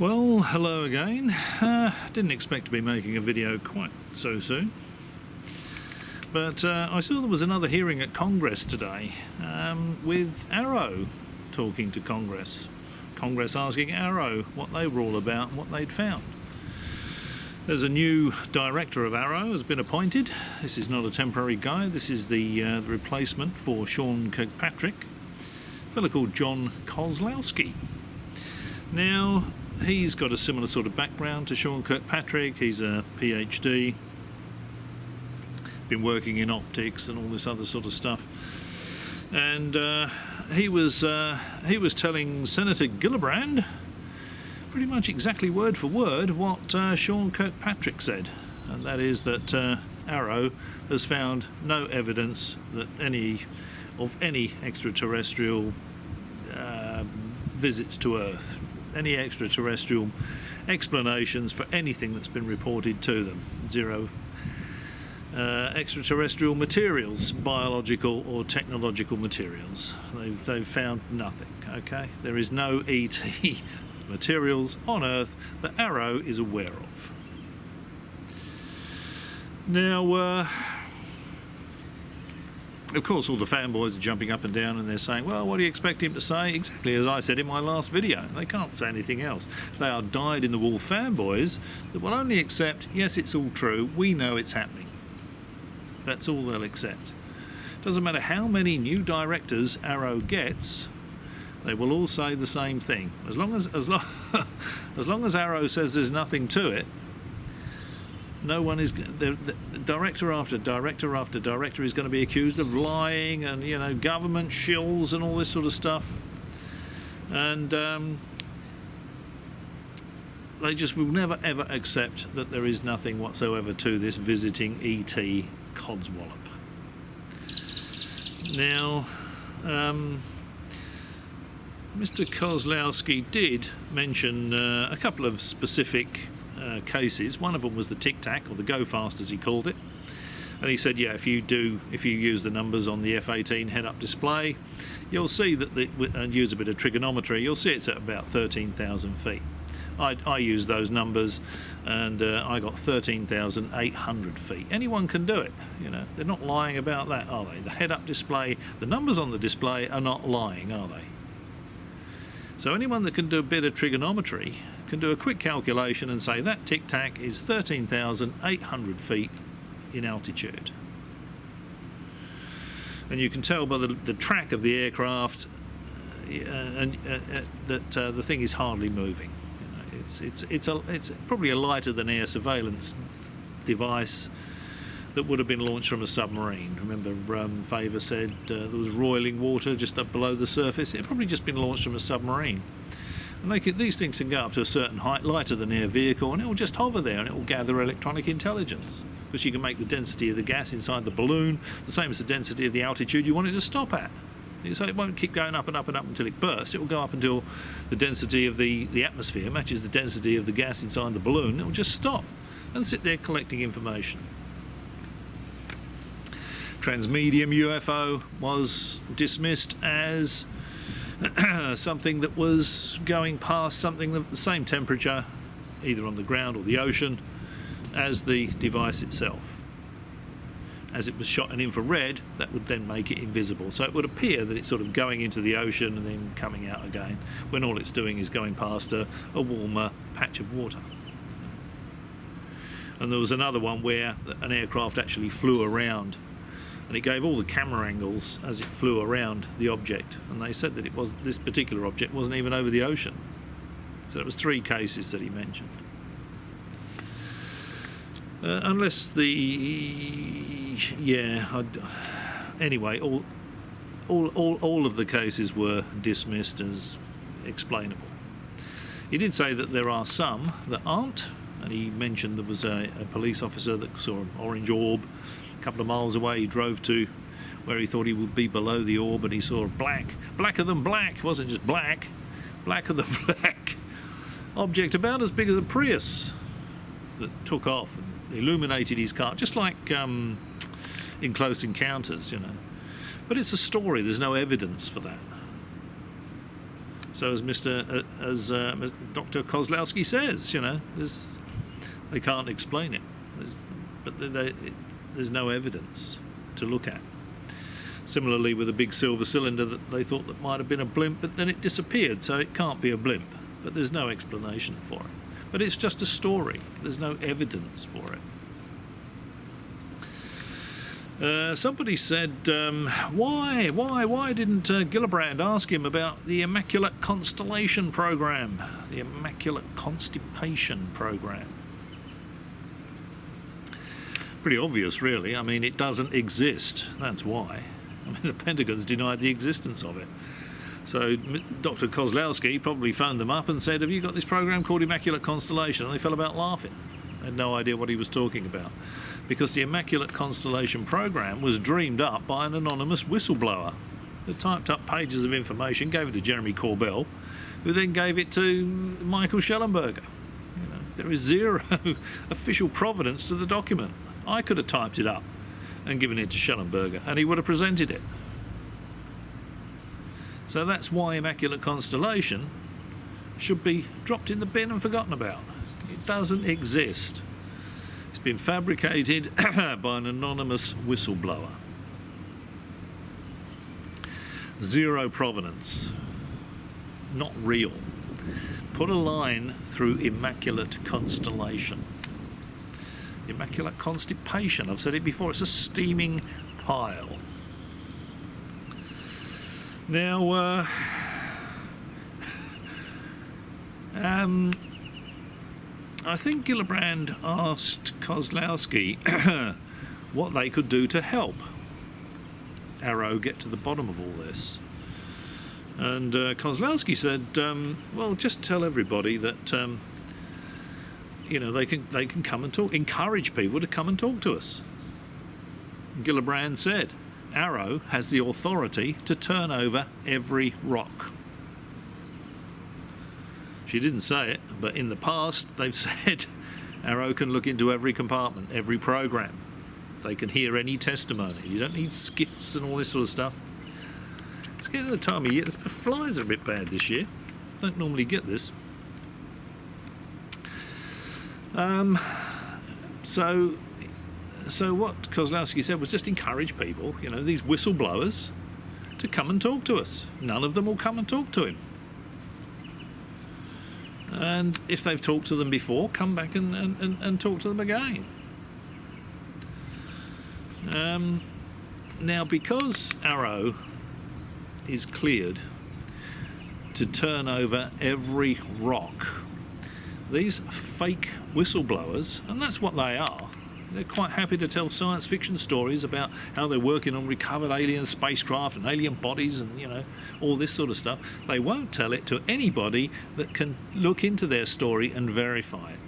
Well, hello again. Didn't expect to be making a video quite so soon, but I saw there was another hearing at Congress today with AARO talking to Congress. Congress asking AARO what they were all about and what they'd found. There's a new director of AARO has been appointed. This is not a temporary guy. This is the replacement for Sean Kirkpatrick, a fellow called Jon Koslowski. Now, he's got a similar sort of background to Sean Kirkpatrick. He's a PhD, been working in optics and all this other sort of stuff. And he was telling Senator Gillibrand pretty much exactly word for word what Sean Kirkpatrick said, and that is that AARO has found no evidence that any extraterrestrial visits to Earth, any extraterrestrial explanations for anything that's been reported to them. Zero extraterrestrial materials, biological or technological materials. They've found nothing. Okay, there is no ET materials on Earth that AARO is aware of. Now, of course, all the fanboys are jumping up and down and they're saying, well, what do you expect him to say? Exactly as I said in my last video. They can't say anything else. They are dyed-in-the-wool fanboys that will only accept, yes, it's all true, we know it's happening. That's all they'll accept. Doesn't matter how many new directors AARO gets, they will all say the same thing. As long as AARO says there's nothing to it, no one is. The director after director after director is going to be accused of lying and, you know, government shills and all this sort of stuff. And they just will never ever accept that there is nothing whatsoever to this visiting ET codswallop. Now, Mr. Koslowski did mention a couple of specific cases. One of them was the Tic Tac, or the Go Fast as he called it, and he said, yeah, if you use the numbers on the F-18 head-up display, you'll see that and use a bit of trigonometry, you'll see it's at about 13,000 feet. I used those numbers and I got 13,800 feet. Anyone can do it, you know. They're not lying about that, are they? The head-up display, the numbers on the display are not lying, are they? So anyone that can do a bit of trigonometry can do a quick calculation and say that Tic Tac is 13,800 feet in altitude. And you can tell by the track of the aircraft that the thing is hardly moving. It's probably a lighter than air surveillance device that would have been launched from a submarine. Remember, Favor said there was roiling water just up below the surface. It had probably just been launched from a submarine. And these things can go up to a certain height, lighter than air vehicle, and it will just hover there and it will gather electronic intelligence, because you can make the density of the gas inside the balloon the same as the density of the altitude you want it to stop at. So it won't keep going up and up and up until it bursts. It will go up until the density of the atmosphere matches the density of the gas inside the balloon. It will just stop and sit there collecting information. Transmedium UFO was dismissed as something that was going past something of the same temperature, either on the ground or the ocean, as the device itself. As it was shot in infrared, that would then make it invisible. So it would appear that it's sort of going into the ocean and then coming out again, when all it's doing is going past a warmer patch of water. And there was another one where an aircraft actually flew around, and it gave all the camera angles as it flew around the object, and they said that this particular object wasn't even over the ocean. So it was 3 cases that he mentioned. Anyway, all of the cases were dismissed as explainable. He did say that there are some that aren't, and he mentioned there was a police officer that saw an orange orb a couple of miles away. He drove to where he thought he would be below the orb, and he saw blacker than black. It wasn't just black, blacker than black object about as big as a Prius that took off and illuminated his car, just like in Close Encounters, you know. But it's a story, there's no evidence for that. So as Dr. Koslowski says, they can't explain it. There's no evidence to look at. Similarly with a big silver cylinder that they thought that might have been a blimp, but then it disappeared, so it can't be a blimp. But there's no explanation for it. But it's just a story. There's no evidence for it. Somebody said, why didn't Gillibrand ask him about the Immaculate Constellation program, the Immaculate Constipation program? Pretty obvious, really. I mean, it doesn't exist. That's why. I mean, the Pentagon's denied the existence of it. So Dr. Koslowski probably phoned them up and said, have you got this program called Immaculate Constellation? And they fell about laughing. They had no idea what he was talking about. Because the Immaculate Constellation program was dreamed up by an anonymous whistleblower who typed up pages of information, gave it to Jeremy Corbell, who then gave it to Michael Schellenberger. There is zero official provenance to the document. I could have typed it up and given it to Schellenberger, and he would have presented it. So that's why Immaculate Constellation should be dropped in the bin and forgotten about. It doesn't exist. It's been fabricated by an anonymous whistleblower. Zero provenance. Not real. Put a line through Immaculate Constellation. Immaculate Constipation, I've said it before, it's a steaming pile. Now, I think Gillibrand asked Koslowski what they could do to help AARO get to the bottom of all this. And Koslowski said, well, just tell everybody that they can come and talk, encourage people to come and talk to us. Gillibrand said, AARO has the authority to turn over every rock. She didn't say it, but in the past they've said AARO can look into every compartment, every program. They can hear any testimony. You don't need skiffs and all this sort of stuff. It's getting to the time of year. The flies are a bit bad this year. Don't normally get this. So what Koslowski said was just encourage people, these whistleblowers, to come and talk to us. None of them will come and talk to him. And if they've talked to them before, come back and talk to them again. Now, because AARO is cleared to turn over every rock, these fake whistleblowers, and that's what they are, they're quite happy to tell science fiction stories about how they're working on recovered alien spacecraft and alien bodies and, all this sort of stuff. They won't tell it to anybody that can look into their story and verify it,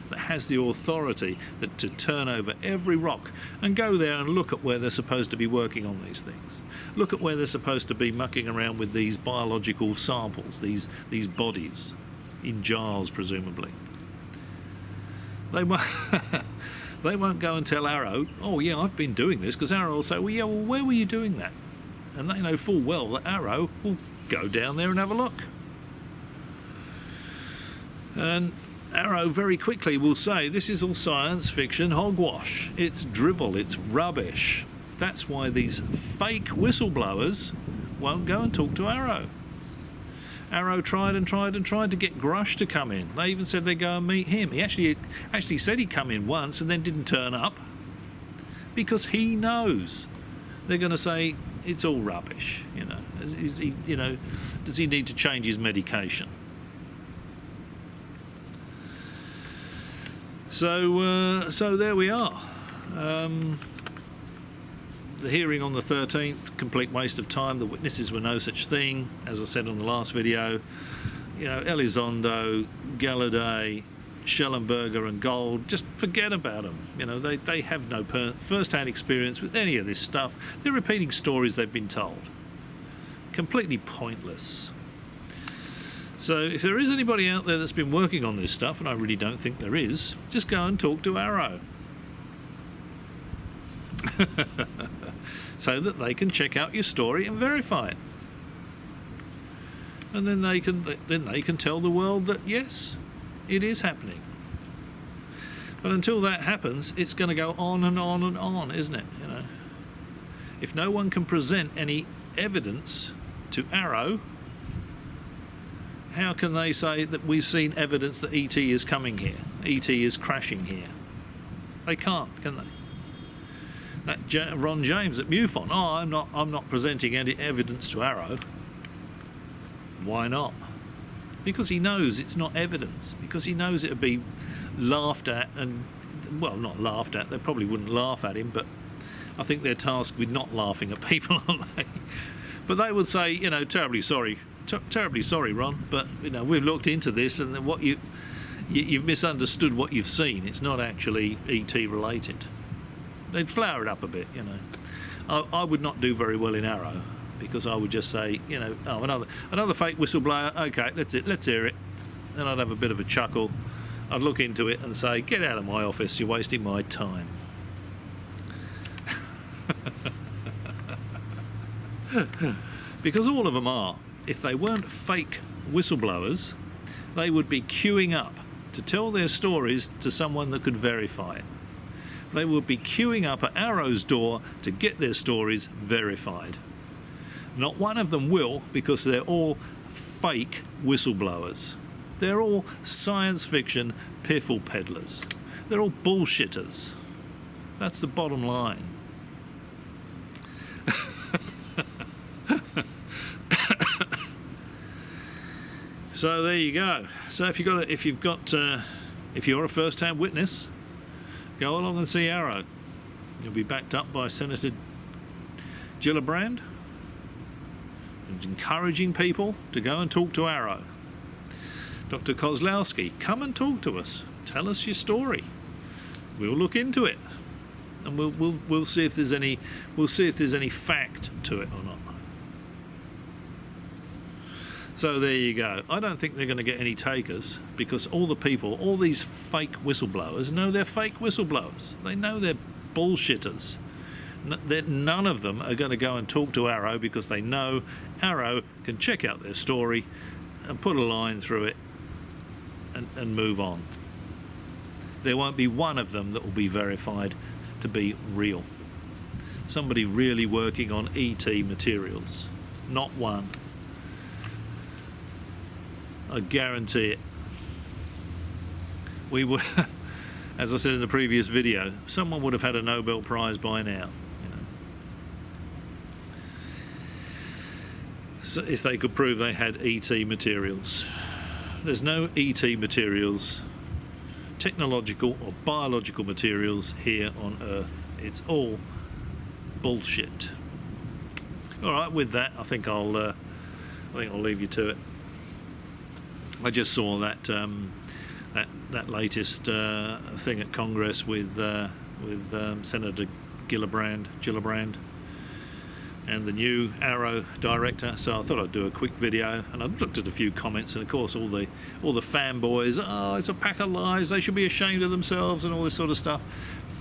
that has the authority to turn over every rock and go there and look at where they're supposed to be working on these things. Look at where they're supposed to be mucking around with these biological samples, these bodies, in jars presumably. They won't go and tell AARO, oh yeah, I've been doing this, because AARO will say, well yeah, well where were you doing that? And they know full well that AARO will go down there and have a look. And AARO very quickly will say, this is all science fiction hogwash. It's drivel, it's rubbish. That's why these fake whistleblowers won't go and talk to AARO. AARO tried and tried and tried to get Grush to come in. They even said they'd go and meet him. He actually said he'd come in once and then didn't turn up because he knows they're going to say it's all rubbish. Is he, does he need to change his medication? So there we are. The hearing on the 13th, complete waste of time. The witnesses were no such thing, as I said on the last video. Elizondo, Galladay, Schellenberger and Gold, just forget about them. They have no first-hand experience with any of this stuff. They're repeating stories they've been told. Completely pointless. So if there is anybody out there that's been working on this stuff, and I really don't think there is, just go and talk to AARO. so that they can check out your story and verify it. and then they can tell the world that yes, it is happening. But until that happens, it's going to go on and on and on, isn't it? You know, if no one can present any evidence to AARO, how can they say that we've seen evidence that ET is coming here, ET is crashing here? They can't, can they? That Ron James at MUFON, I'm not presenting any evidence to AARO. Why not? Because he knows it's not evidence. Because he knows it would be laughed at, and well, not laughed at. They probably wouldn't laugh at him, but I think they're tasked with not laughing at people, aren't they? But they would say, you know, terribly sorry, Ron, but you know, we've looked into this, and what you've misunderstood what you've seen. It's not actually ET related. They'd flower it up a bit, you know. I would not do very well in AARO, because I would just say, you know, oh, another fake whistleblower. Okay, let's hear it. And I'd have a bit of a chuckle. I'd look into it and say, get out of my office. You're wasting my time. Because all of them are. If they weren't fake whistleblowers, they would be queuing up to tell their stories to someone that could verify it. They would be queuing up at AARO's door to get their stories verified. Not one of them will, because they're all fake whistleblowers. They're all science fiction piffle peddlers. They're all bullshitters. That's the bottom line. So there you go. So if you're a first-hand witness, go along and see AARO. You'll be backed up by Senator Gillibrand, who's encouraging people to go and talk to AARO. Dr. Koslowski, come and talk to us. Tell us your story. We'll look into it, and we'll see if there's any fact to it or not. So there you go. I don't think they're going to get any takers, because all these fake whistleblowers know they're fake whistleblowers. They know they're bullshitters. None of them are going to go and talk to AARO, because they know AARO can check out their story and put a line through it and move on. There won't be one of them that will be verified to be real. Somebody really working on ET materials. Not one. I guarantee it. We would, as I said in the previous video, someone would have had a Nobel Prize by now. You know. So if they could prove they had ET materials. There's no ET materials, technological or biological materials here on Earth. It's all bullshit. All right, with that, I think I'll leave you to it. I just saw that latest thing at Congress with Senator Gillibrand and the new AARO director. So I thought I'd do a quick video, and I looked at a few comments, and of course all the fanboys, oh, it's a pack of lies, they should be ashamed of themselves, and all this sort of stuff.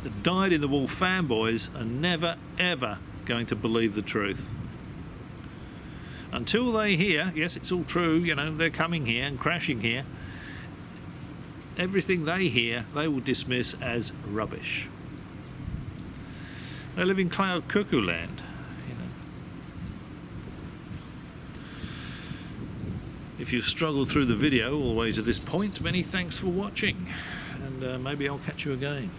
The dyed-in-the-wool fanboys are never ever going to believe the truth. Until they hear, yes, it's all true, you know, they're coming here and crashing here, everything they hear, they will dismiss as rubbish. They live in cloud cuckoo land, you know. If you've struggled through the video all the way to this point, many thanks for watching, and maybe I'll catch you again.